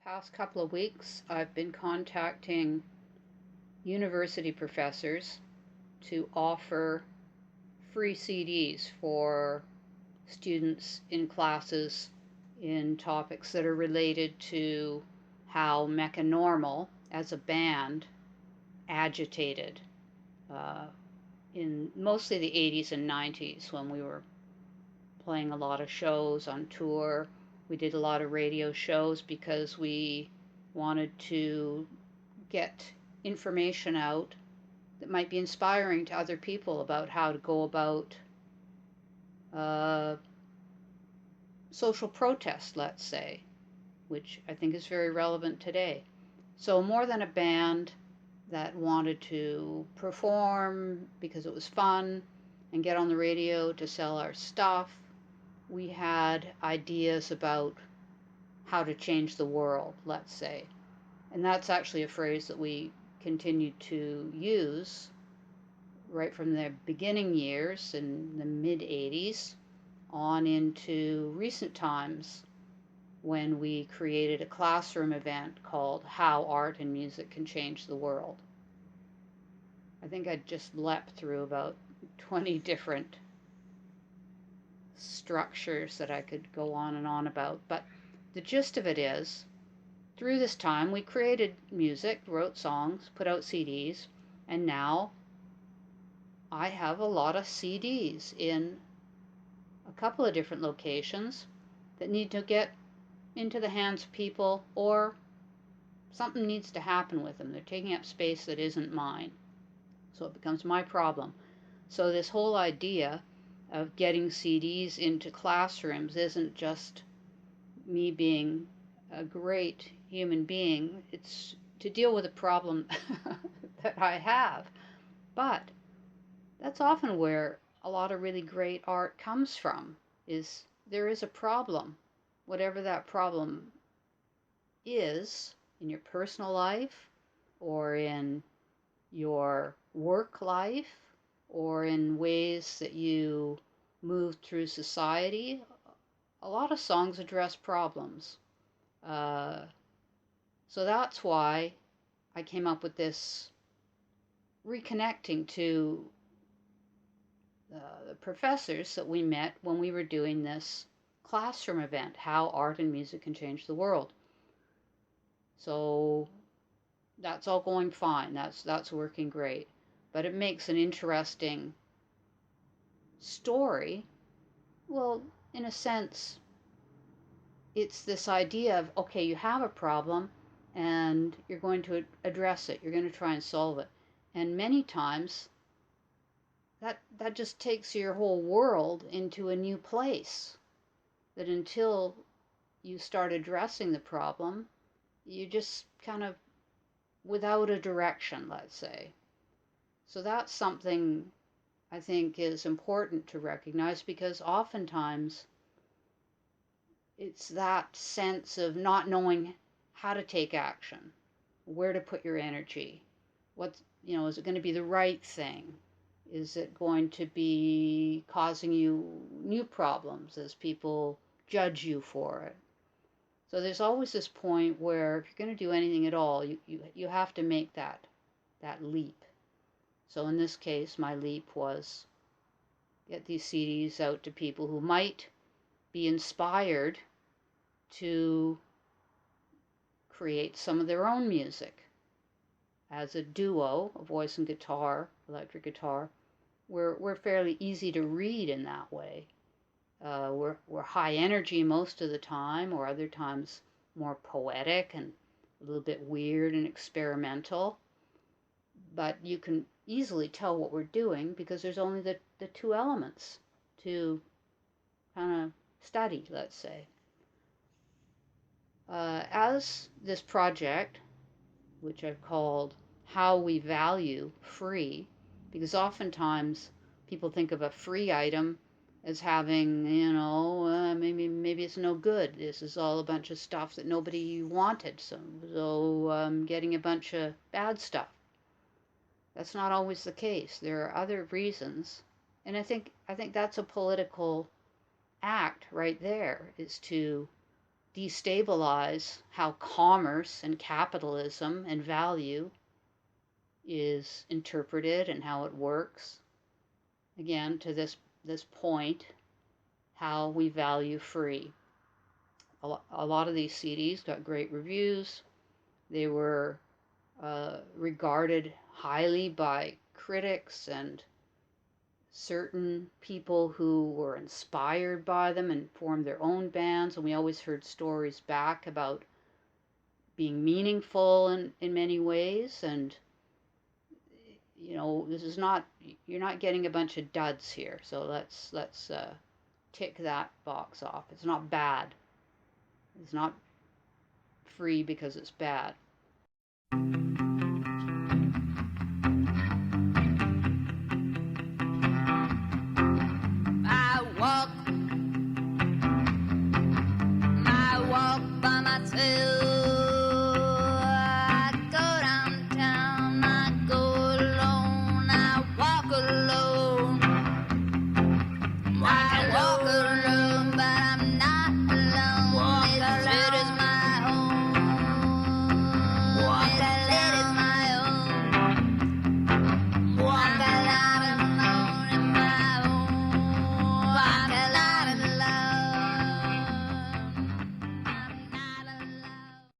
Past couple of weeks, I've been contacting university professors to offer free CDs for students in classes in topics that are related to how Mecca Normal as a band agitated uh, in mostly the 80s and 90s when we were playing a lot of shows on tour. We did a lot of radio shows because we wanted to get information out that might be inspiring to other people about how to go about uh, social protest, let's say, which I think is very relevant today. So, more than a band that wanted to perform because it was fun and get on the radio to sell our stuff, we had ideas about how to change the world, let's say. And that's actually a phrase that we continued to use right from the beginning years in the mid 80s on into recent times when we created a classroom event called How Art and Music Can Change the World. I think I just leapt through about 20 different structures that I could go on and on about, but the gist of it is through this time we created music, wrote songs, put out CDs, and now I have a lot of CDs in a couple of different locations that need to get into the hands of people, or something needs to happen with them. They're taking up space that isn't mine. So it becomes my problem. So this whole idea of getting CDs into classrooms isn't just me being a great human being, it's to deal with a problem that I have. But that's often where a lot of really great art comes from, is there is a problem, whatever that problem is, in your personal life or in your work life or in ways that you move through society. A lot of songs address problems. uh, so that's why I came up with this reconnecting to the professors that we met when we were doing this classroom event, How Art and Music Can Change the World. So that's all going fine. That's working great. But it makes an interesting story. Well, in a sense, it's this idea of, okay, you have a problem and you're going to address it. You're going to try and solve it. And many times that just takes your whole world into a new place. That until you start addressing the problem, you just kind of without a direction, let's say. So that's something I think is important to recognize, because oftentimes it's that sense of not knowing how to take action, where to put your energy, is it going to be the right thing? Is it going to be causing you new problems as people judge you for it? So there's always this point where if you're going to do anything at all, you have to make that leap. So in this case, my leap was get these CDs out to people who might be inspired to create some of their own music as a duo, a voice and guitar, electric guitar. We're fairly easy to read in that way. We're high energy most of the time, or other times more poetic and a little bit weird and experimental. But you can easily tell what we're doing because there's only the two elements to kind of study, let's say. As this project, which I've called How We Value Free, because oftentimes people think of a free item as having, maybe it's no good. This is all a bunch of stuff that nobody wanted, so getting a bunch of bad stuff. That's not always the case. There are other reasons, and I think that's a political act right there, is to destabilize how commerce and capitalism and value is interpreted and how it works. Again, to this point, how we value free. A lot of these CDs got great reviews. They were regarded highly by critics and certain people who were inspired by them and formed their own bands. And we always heard stories back about being meaningful in many ways. And, this is not, you're not getting a bunch of duds here. So let's tick that box off. It's not bad. It's not free because it's bad.